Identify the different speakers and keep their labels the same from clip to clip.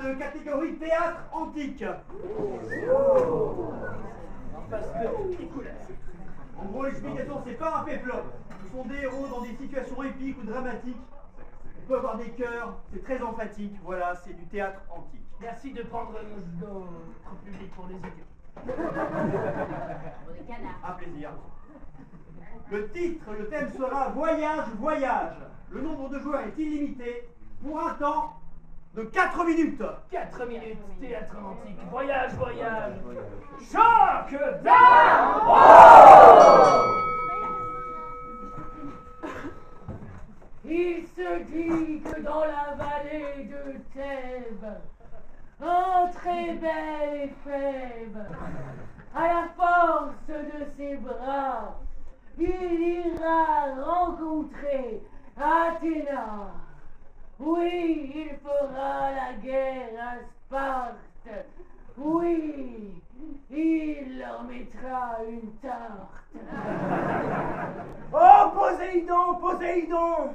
Speaker 1: de catégorie théâtre antique. En gros, l'explication, c'est pas un péplum. Ce sont des héros dans des situations épiques ou dramatiques. On peut avoir des chœurs, c'est très emphatique. Voilà, c'est du théâtre antique.
Speaker 2: Merci de prendre notre public pour les idiots.
Speaker 1: Un plaisir. Le titre, le thème sera Voyage, voyage. Le nombre de joueurs est illimité pour un temps de 4 minutes.
Speaker 2: 4 minutes, théâtre antique, voyage, voyage. Choc d'armes.
Speaker 3: Il se dit que dans la vallée de Thèbes, un très bel éphèbe, à la force de ses bras, il ira rencontrer Athéna. Oui, il fera la guerre à Sparte. Oui, il leur mettra une tarte.
Speaker 4: Oh, Poséidon, Poséidon!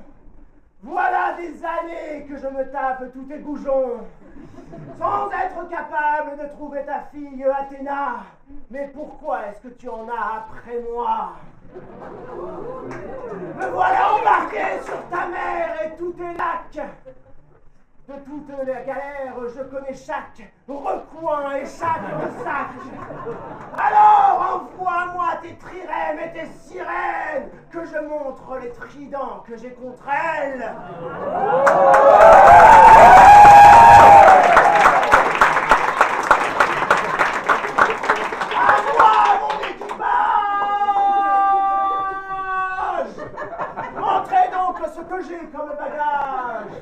Speaker 4: Voilà des années que je me tape tous tes goujons, sans être capable de trouver ta fille Athéna. Mais pourquoi est-ce que tu en as après moi? Me voilà embarqué sur ta mer et tous tes lacs. De toutes les galères, je connais chaque recoin et chaque sac. Alors envoie-moi tes trirèmes et tes sirènes, que je montre les tridents que j'ai contre elles. À moi, mon équipage! Montrez donc ce que j'ai comme bagage.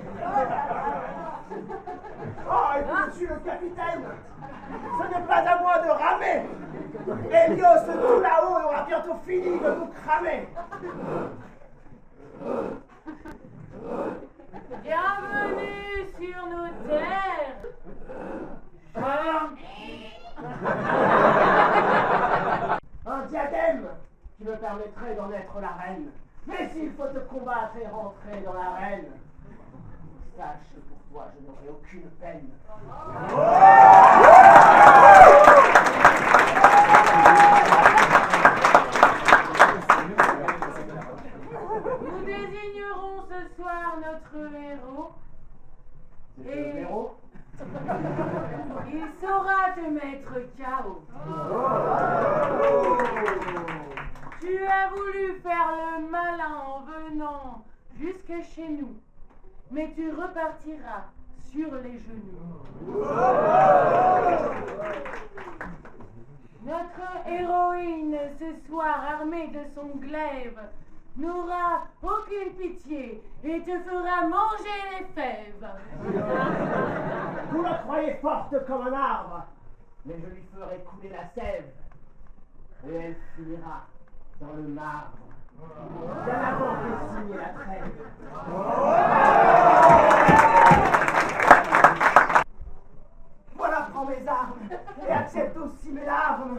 Speaker 4: Oh, et monsieur le capitaine, ce n'est pas à moi de ramer. Hélios tout là-haut aura bientôt fini de nous cramer.
Speaker 3: Bienvenue sur nos terres.
Speaker 4: Un diadème qui me permettrait d'en être la reine. Mais s'il faut te combattre et rentrer dans l'arène, sache que pour toi je n'aurai aucune peine.
Speaker 3: Nous désignerons ce soir notre héros.
Speaker 4: C'est le héros.
Speaker 3: Il saura te mettre KO. Tu as voulu faire le malin en venant jusque chez nous, mais tu repartiras sur les genoux. Notre héroïne, ce soir armée de son glaive, n'aura aucune pitié et te fera manger les fèves.
Speaker 4: Vous la croyez forte comme un arbre, mais je lui ferai couler la sève, et elle finira dans le marbre, bien avant de signer la trêve. Voilà, prends mes armes, et accepte aussi mes larmes.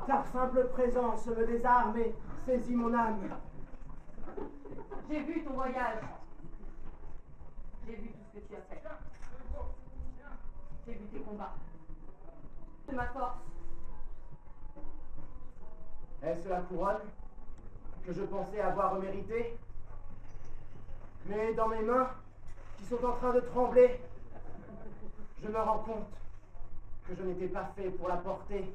Speaker 4: Ta simple présence me désarme et saisit mon âme.
Speaker 3: J'ai vu ton voyage. J'ai vu tout ce que tu as fait. J'ai vu tes combats. C'est ma force.
Speaker 4: Est-ce la couronne que je pensais avoir méritée? Mais dans mes mains, qui sont en train de trembler, je me rends compte que je n'étais pas fait pour la porter.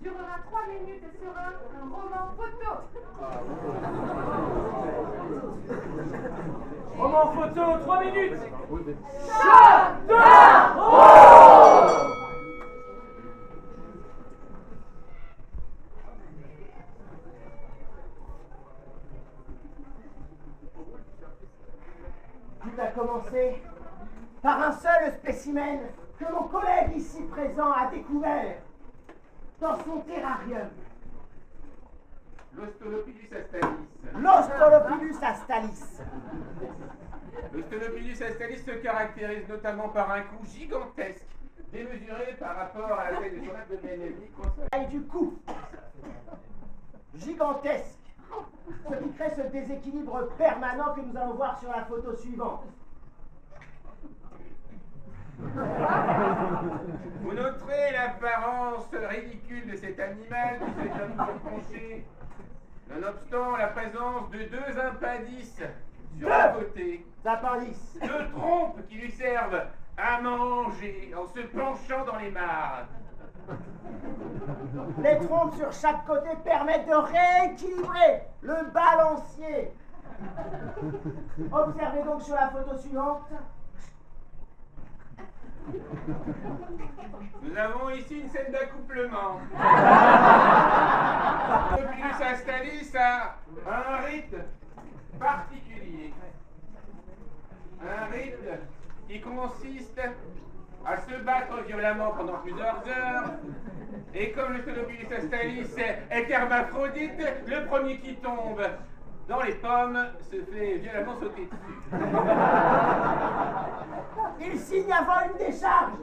Speaker 3: durera 3 minutes et sera un roman photo.
Speaker 2: Roman photo, 3 minutes.
Speaker 4: Tout a commencé par un seul spécimen que mon collègue ici présent a découvert dans son terrarium.
Speaker 5: L'Ostolopilus astalis.
Speaker 4: L'Ostolopilus astalis.
Speaker 5: L'Ostolopilus astalis se caractérise notamment par un cou gigantesque, démesuré par rapport à la taille de son abdomen.
Speaker 4: Et du coup, gigantesque, ce qui crée ce déséquilibre permanent que nous allons voir sur la photo suivante.
Speaker 5: Vous noterez l'apparence ridicule de cet animal qui se donne penché, nonobstant la présence de 2 appendices sur le côté.
Speaker 4: Appendices.
Speaker 5: 2 trompes qui lui servent à manger en se penchant dans les mares.
Speaker 4: Les trompes sur chaque côté permettent de rééquilibrer le balancier. Observez donc sur la photo suivante.
Speaker 5: Nous avons ici une scène d'accouplement. L'Ostolopilus astalis a un rythme particulier. Un rythme qui consiste à se battre violemment pendant plusieurs heures. Et comme l'Ostolopilus astalis est hermaphrodite, le premier qui tombe dans les pommes se fait violemment sauter dessus.
Speaker 4: Ils signent avant une décharge.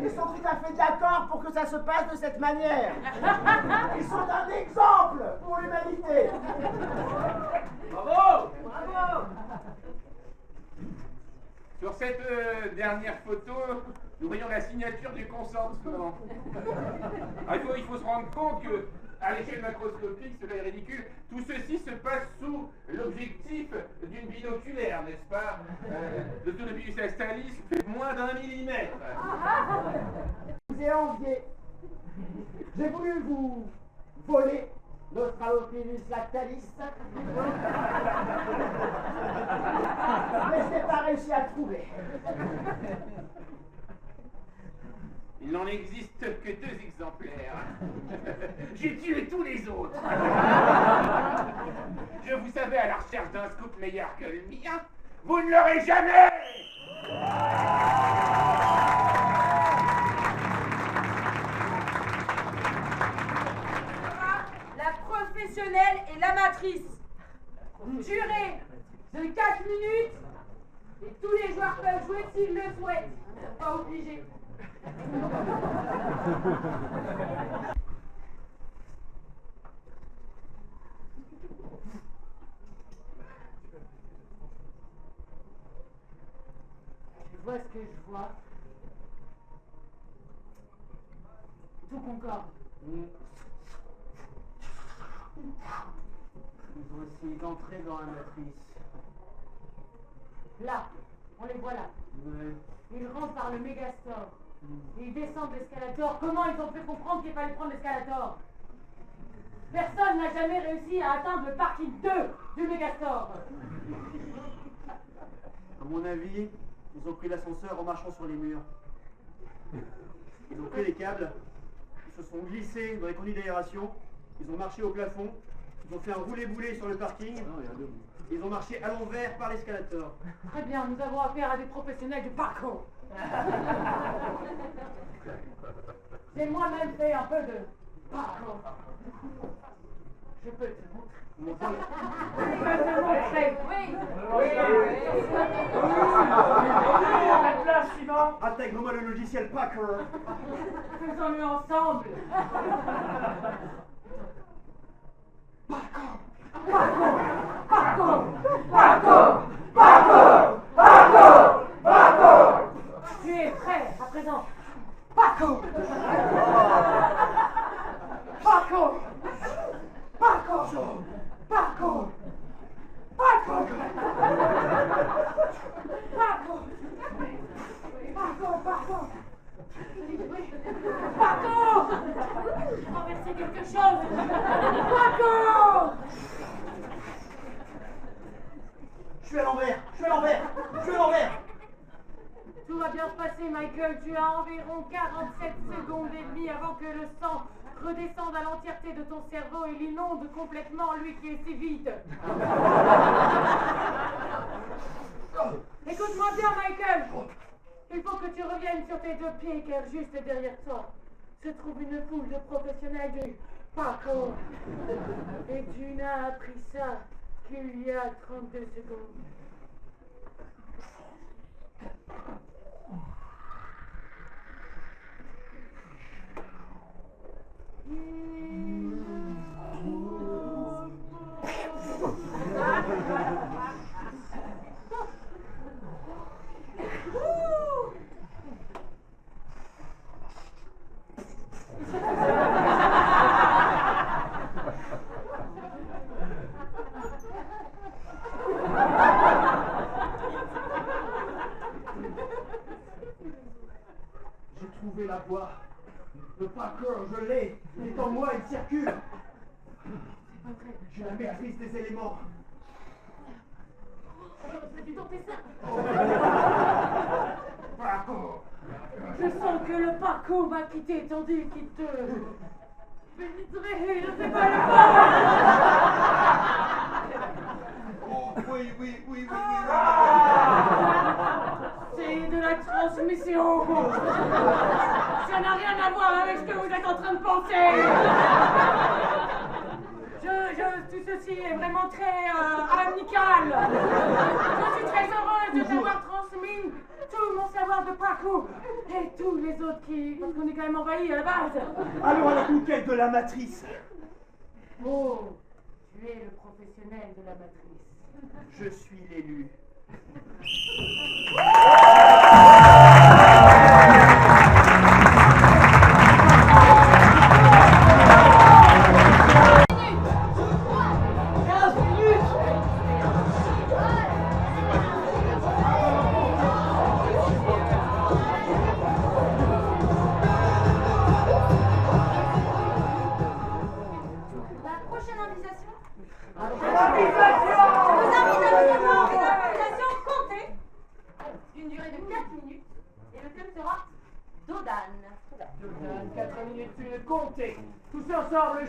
Speaker 4: Ils sont tout à fait d'accord pour que ça se passe de cette manière. Ils sont un exemple pour l'humanité.
Speaker 2: Bravo.
Speaker 5: Sur cette dernière photo, nous voyons la signature du consentement. Alors, il faut se rendre compte que, à l'échelle macroscopique, cela est ridicule. Tout ceci se passe sous l'objectif d'une binoculaire, n'est-ce pas? L'Ostolopilus astalis fait moins d'1 millimètre.
Speaker 4: Je vous ai envié. J'ai voulu vous voler l'Australopithecus lactalis. Mais je n'ai pas réussi à trouver.
Speaker 5: Il n'en existe que 2 exemplaires. J'ai tué tous les autres. Je vous savais à la recherche d'un scoop meilleur que le mien. Vous ne l'aurez jamais.
Speaker 3: La professionnelle et l'amatrice. Durée de 4 minutes. Et tous les joueurs peuvent jouer s'ils le souhaitent. Pas obligé.
Speaker 2: Tu vois ce que je vois? Tout concorde.
Speaker 1: Ils ont essayé d'entrer dans la matrice.
Speaker 2: Là, on les voit là.
Speaker 1: Ouais.
Speaker 2: Ils rentrent par le Megastore. Ils descendent l'escalator. Comment ils ont fait comprendre qu'il fallait prendre l'escalator? Personne n'a jamais réussi à atteindre le parking 2 du Megastore.
Speaker 1: À mon avis, ils ont pris l'ascenseur en marchant sur les murs. Ils ont pris les câbles, ils se sont glissés dans les conduits d'aération, ils ont marché au plafond, ils ont fait un roulé-boulé sur le parking, et ils ont marché à l'envers par l'escalator.
Speaker 2: Très bien, nous avons affaire à des professionnels du parcours. J'ai moi-même fait un peu de parcours. Je peux te montrer. Je peux te montrer.
Speaker 3: Oui.
Speaker 2: La place suivante.
Speaker 1: Intègre-moi le logiciel Packer.
Speaker 2: Faisons-le ensemble. Tu es prêt à présent? Parcours. Parcours. Parcours. Parcours. Parcours. Parcours. Parcours. Paco! Renverser quelque chose! Paco!
Speaker 1: Je suis à l'envers, je suis à l'envers, je suis à l'envers.
Speaker 2: Tout va bien se passer, Michael. Tu as environ 47 secondes et demie avant que le sang redescende à l'entièreté de ton cerveau et l'inonde complètement, lui qui est si vide. Écoute-moi bien, Michael. Il faut que tu reviennes sur tes deux pieds, car juste derrière toi se trouve une foule de professionnels du Paco. Et tu n'as appris ça qu'il y a 32 secondes.
Speaker 1: J'ai trouvé la voie. Le Paco, je l'ai. Il est en moi, il circule. J'ai la maîtrise des éléments.
Speaker 2: Peux-tu tenter ça?
Speaker 5: Paco!
Speaker 2: Je sens que le Paco m'a quitté tandis qu'il te pénétrait. Ne fais pas le
Speaker 5: Oh, oui, oui, oui, oui, oui.
Speaker 2: C'est de la transmission. Ça n'a rien à voir avec ce que vous êtes en train de penser. Tout ceci est vraiment très amical. Je suis très heureuse de t'avoir transmis tout mon savoir de Paco et tous les autres parce qu'on est quand même envahis à la base.
Speaker 1: Allons à la conquête de la matrice.
Speaker 2: Oh, tu es le professionnel de la matrice.
Speaker 1: Je suis l'élu.
Speaker 3: D'une durée de 4 minutes et le thème sera Dodane.
Speaker 4: 4 minutes, une comptée. Tous ensemble,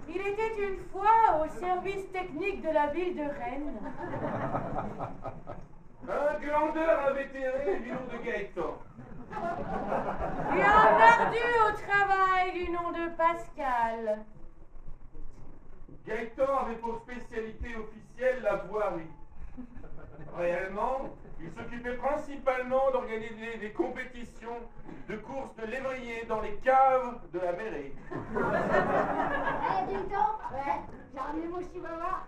Speaker 2: Il était une fois au service technique de la ville de Rennes.
Speaker 5: Un grandeur invétéré du nom de Gaëtan.
Speaker 2: Et un ardu au travail du nom de Pascal.
Speaker 5: Gaëtan avait pour spécialité officielle la voirie. Réellement, il s'occupait principalement d'organiser des compétitions de courses de lévriers dans les caves de la mairie.
Speaker 6: Dis donc, ouais, j'ai ramené mon chihuahua.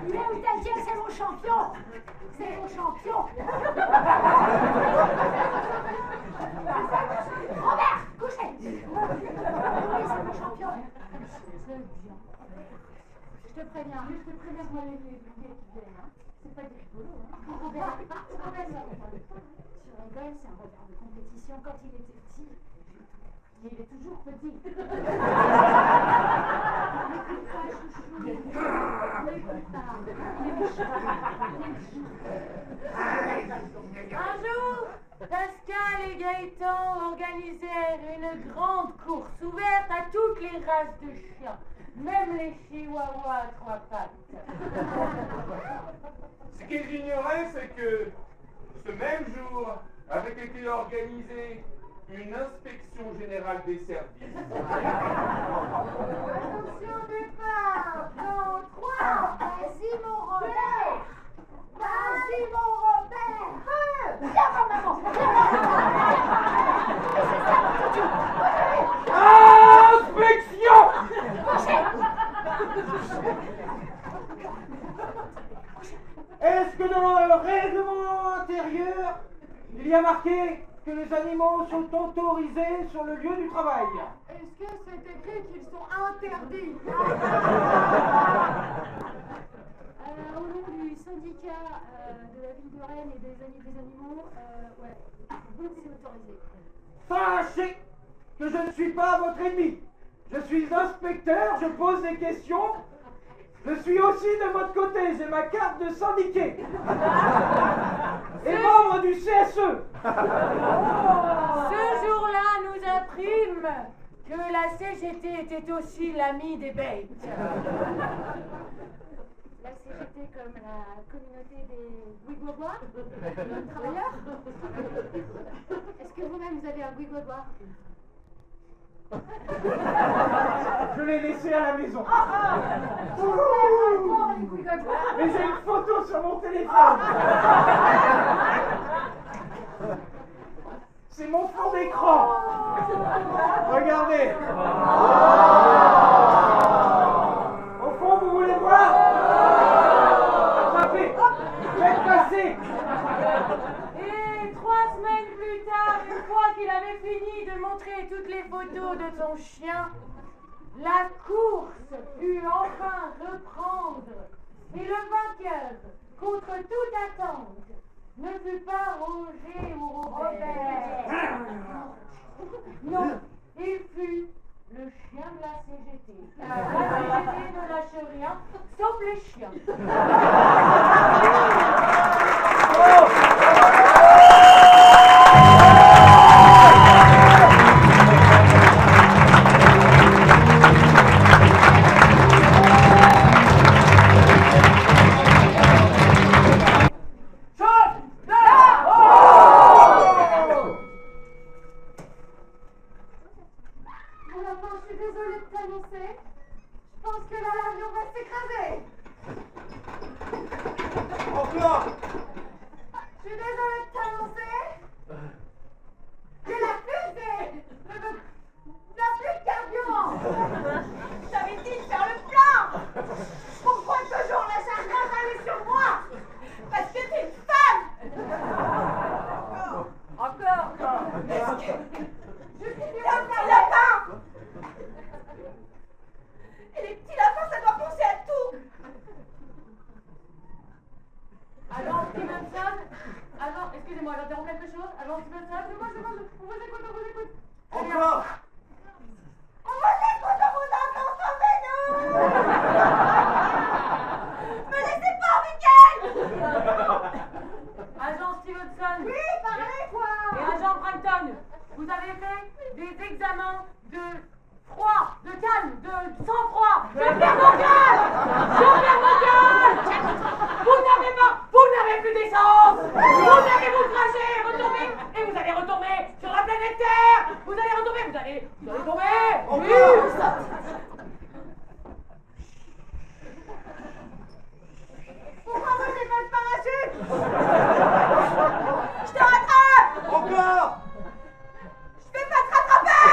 Speaker 6: Il est où ta gueule, c'est mon champion. C'est mon champion. Robert, couchez. Oui, c'est mon champion. Je te préviens, moi les billets qui viennent, hein. C'est pas du rigolo, hein. Robert, tu rigoles, c'est un Robert de compétition. Quand il était petit, il est toujours petit.
Speaker 2: Un jour, Pascal et Gaëtan organisèrent une grande course ouverte à toutes les races de chiens, même les chihuahuas à 3 pattes.
Speaker 5: Ce qu'ils ignoraient, c'est que ce même jour avait été organisée une inspection générale des services.
Speaker 6: Attention départ, dans 3, vas-y mon Robert. Vas-y mon Robert. Viens voir maman. C'est ça mon toutou.
Speaker 4: inspection. Est-ce que dans le règlement intérieur, il y a marqué que les animaux sont autorisés sur le lieu du travail?
Speaker 6: Est-ce que c'est écrit qu'ils sont interdits? syndicat de la ville de Rennes et des Amis des Animaux, ouais, c'est autorisé.
Speaker 4: Sachez que je ne suis pas votre ennemi. Je suis inspecteur, je pose des questions. Je suis aussi de votre côté, j'ai ma carte de syndiqué. Et membre du CSE.
Speaker 2: Ce jour-là nous imprime que la CGT était aussi l'amie des bêtes.
Speaker 6: La CGT comme la communauté des Guigaudois, travailleurs. Est-ce que vous-même vous avez un Guigaudois?
Speaker 4: Je l'ai laissé à la maison.
Speaker 6: Encore les Guigaudois.
Speaker 4: Mais j'ai une photo sur mon téléphone. C'est mon fond d'écran. Regardez. Au fond, vous voulez voir? Attrapez. Faites passer.
Speaker 2: Et 3 semaines plus tard, une fois qu'il avait fini de montrer toutes les photos de son chien, la course put enfin reprendre. Et le vainqueur, contre toute attente, ne fut pas Roger ou Robert. Non, il fut le chien de la CGT. La CGT ne lâche rien, sauf les chiens.
Speaker 6: Je suis désolée de t'annoncer. Je pense que là, l'avion va s'écraser.
Speaker 4: Encore.
Speaker 6: Je suis désolée de t'annoncer que la fusée n'a plus de carburant. J'avais dit de faire le plein. Pourquoi toujours la charge aller sur moi? Parce que t'es une femme.
Speaker 2: Encore.
Speaker 6: Je suis du lapin. Et les petits lapins, ça doit penser à tout.
Speaker 2: Agent Stevenson, excusez-moi, j'interromps quelque chose. Agent Stevenson, c'est moi, on vous écoute.
Speaker 4: Encore.
Speaker 6: On vous écoute, on vous entend, sauvez-nous. Me laissez pas avec elle.
Speaker 2: Agent Stevenson.
Speaker 6: Oui, parlez quoi.
Speaker 2: Et agent Brampton, vous avez fait des examens de froid, de calme, de sang-froid. Je perds mon cœur. Vous n'avez plus d'essence. Vous allez vous cracher, retomber, et vous allez retomber sur la planète Terre. Vous allez tomber. Oui.
Speaker 6: Pourquoi moi j'ai pas de parachute? Je te rattrape.
Speaker 4: Encore.
Speaker 6: Je vais pas te rattraper.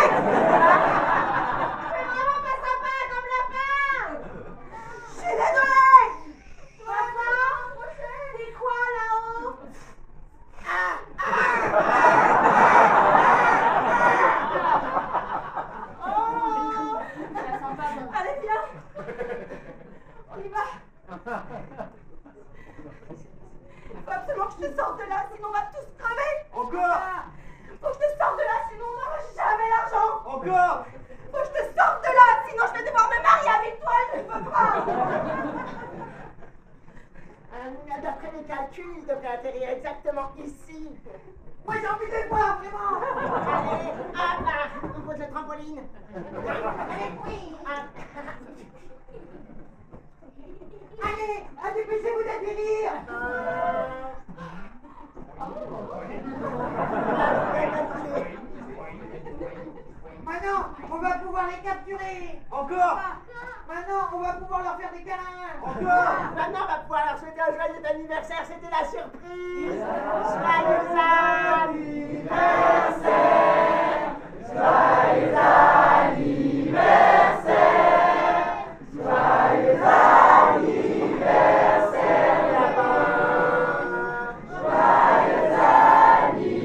Speaker 6: C'est vraiment pas sympa comme lapin. Je suis désolée. Papa, c'est quoi là-haut? Oh. Allez, viens. On y va. Il faut absolument que je te sorte de là, sinon on va tous crever.
Speaker 4: Encore.
Speaker 6: Faut que je te sorte de là, sinon on n'aura jamais l'argent.
Speaker 4: Encore.
Speaker 6: Faut que je te sorte de là, sinon je vais devoir me marier avec toi et je ne peux pas. D'après les calculs, il devrait atterrir exactement ici. Moi j'ai envie de les voir, vraiment. Allez, hop là, on pose le trampoline. Allez, oui. Allez, dépêchez-vous d'atterrir. Maintenant, on va pouvoir les capturer.
Speaker 4: Encore.
Speaker 6: Maintenant, on va pouvoir leur faire des câlins.
Speaker 4: Encore.
Speaker 6: Maintenant, on va pouvoir leur souhaiter un joyeux anniversaire. C'était la surprise. Joyeux anniversaire. Joyeux anniversaire. Joyeux anniversaire, lapin. Joyeux anniversaire.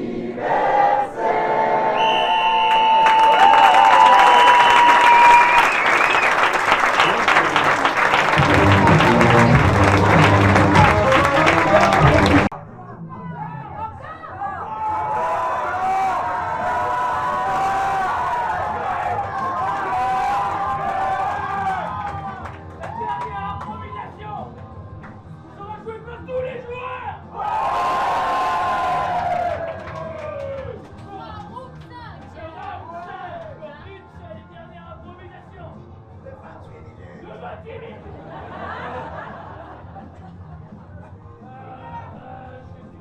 Speaker 7: timide.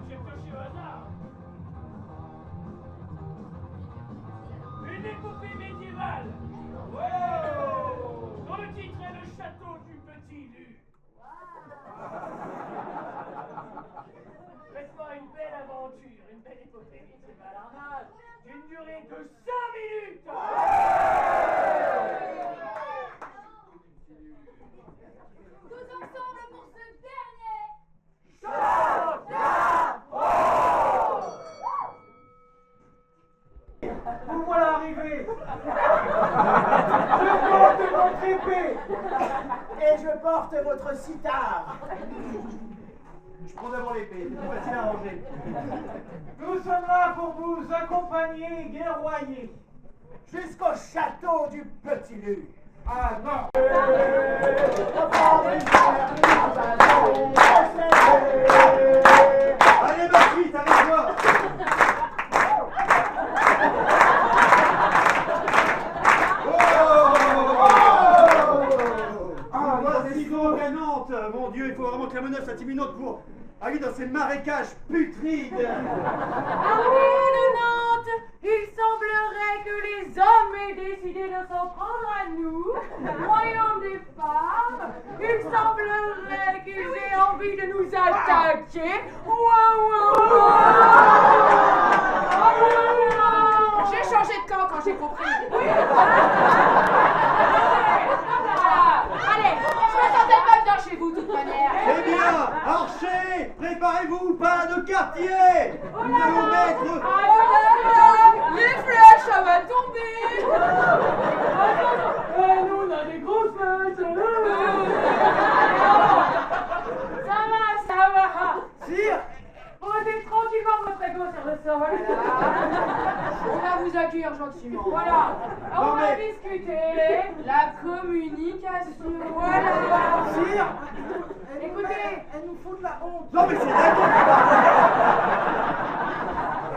Speaker 7: J'ai pioché au hasard. Une épopée médiévale. Wow. Dont le titre est Le Château du Petit Lu. Faites-moi une belle aventure, une belle épopée médiévale en âge d'une durée de 5 minutes.
Speaker 6: Tous ensemble pour ce dernier.
Speaker 4: Vous voilà arrivé. Je porte votre épée et je porte votre cithare.
Speaker 1: Je prends d'abord l'épée, c'est plus facile à ranger.
Speaker 7: Nous sommes là pour vous accompagner et guerroyer.
Speaker 4: Jusqu'au château du Petit Lu.
Speaker 7: Ah non.
Speaker 1: Allez, ma fille, avec moi. Voici Nantes. Mon Dieu, il faut vraiment que la menace soit imminente pour aller dans ces marécages putrides.
Speaker 2: Ah oui, de Nantes, il semblerait que les hommes aient décidé de s'en prendre à nous, royaume des femmes. Il semblerait qu'ils aient envie de nous attaquer.
Speaker 3: J'ai changé de camp quand j'ai compris. Allez, je me sentais pas bien chez vous de toute manière.
Speaker 1: Eh bien, archers, préparez-vous, pas de quartier. Nous allons mettre...
Speaker 3: Les flèches, ça va tomber.
Speaker 2: Nous, on a des grosses flèches. Ça va.
Speaker 4: Sire,
Speaker 2: Posez tranquillement votre ego sur le sol.
Speaker 3: On va vous accueillir gentiment.
Speaker 2: Voilà. On
Speaker 1: Non,
Speaker 2: va
Speaker 1: mais-
Speaker 2: discuter.
Speaker 3: La communication.
Speaker 2: Voilà.
Speaker 4: sire,
Speaker 2: Écoutez.
Speaker 4: elle nous fout de la honte.
Speaker 1: Non, mais c'est dingue.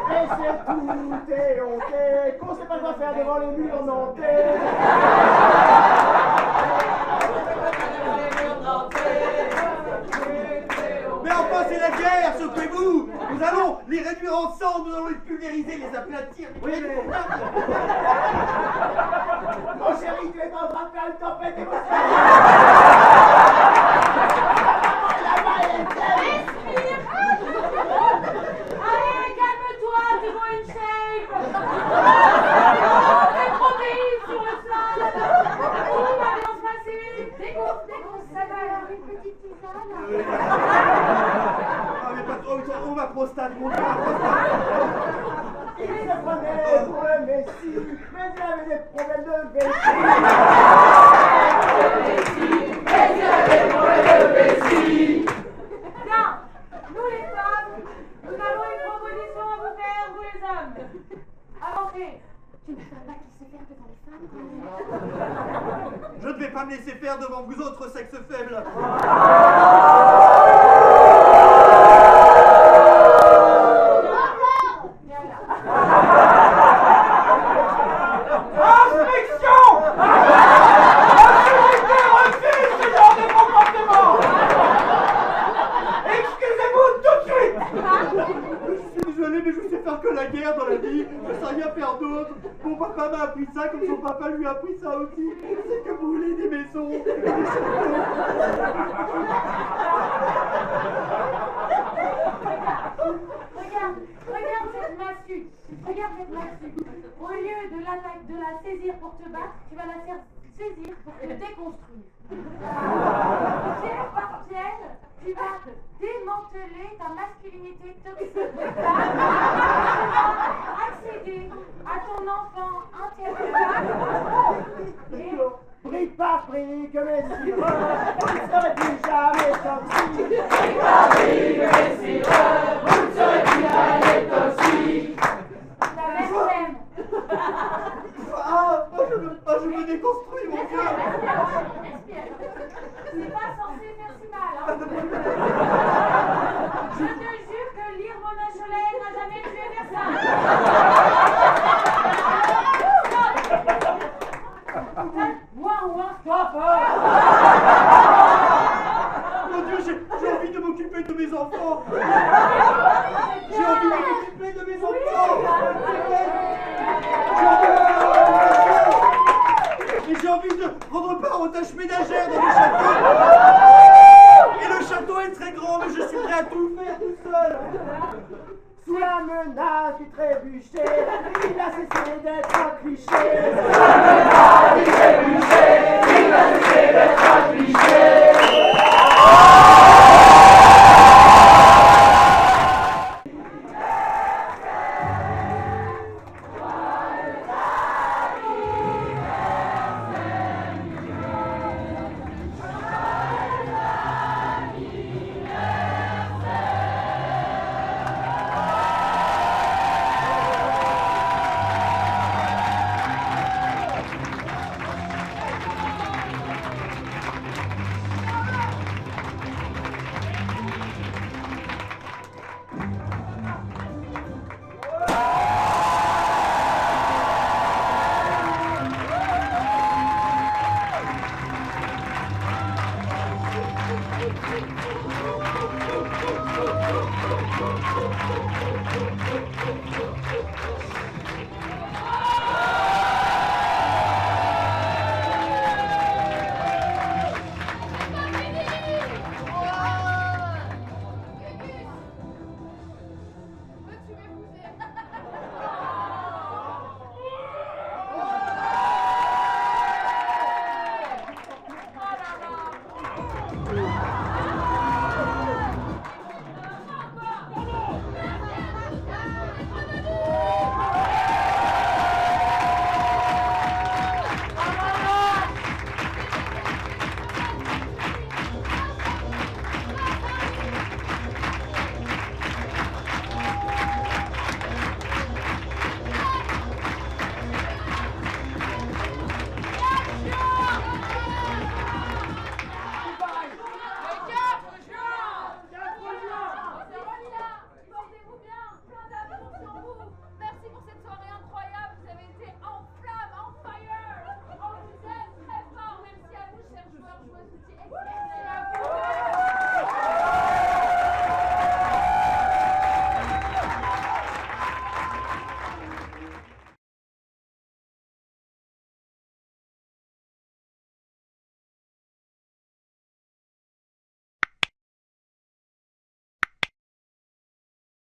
Speaker 4: Et c'est tout est honté, qu'on sait pas quoi faire devant les murs nantais.
Speaker 1: Mais enfin, c'est la guerre, secouez-vous. Nous allons les réduire ensemble, nous allons les pulvériser, les aplatir.
Speaker 4: Oui, mais... Mon chéri, tu es en train de faire une tempête émotionnelle. Là-bas, elle est pleine.
Speaker 2: Allez, calme-toi, tu vois une shape. Des protéines sur le sol. Où va bien se passer? Des courses, ça va. Une petite tisane.
Speaker 1: Ah, mais pas trop, oh, ma prostate, mon Dieu, ma prostate.
Speaker 4: Il se prenait pour le Messie, mais il avait des problèmes de vessie.
Speaker 2: Bien, nous les femmes, nous avons une proposition à vous faire, vous les hommes. Avancez.
Speaker 6: Tu ne peux pas qu'il se faire devant les femmes.
Speaker 1: Je ne vais pas me laisser faire devant vous autres sexes faibles.
Speaker 7: Inspection. L'autorité refuse ce genre de comportement. Excusez-vous tout de suite.
Speaker 1: Je suis désolé, mais je sais faire que la guerre dans la vie. Je sais rien faire d'autre. Mon papa m'a appris ça comme son papa lui a appris ça aussi. C'est que brûler des maisons, des châteaux.
Speaker 2: Regarde cette massue. Regarde cette massue. Au lieu de la saisir pour te battre, tu vas la saisir pour te déconstruire. Pierre par pierre, tu vas démanteler ta masculinité toxique. Tu vas accéder à ton enfant intérieur. Et
Speaker 4: Pris par prix que mes sireux ne seraient plus jamais toxiques.
Speaker 2: la même.
Speaker 1: Ah, je me déconstruis, mon Dieu.
Speaker 2: Respire. C'est pas censé faire si mal, hein. Je te jure que lire Mona Cholet n'a jamais tué personne. Ouin,
Speaker 4: Stop!
Speaker 1: Mon Dieu, j'ai envie de m'occuper de mes enfants. J'ai envie de m'occuper de mes enfants. Et j'ai envie de prendre part aux tâches ménagères dans le château. Et le château est très grand, mais je suis prêt à tout faire tout seul.
Speaker 4: Sous la menace du trébuchet, il a cessé d'être un cliché.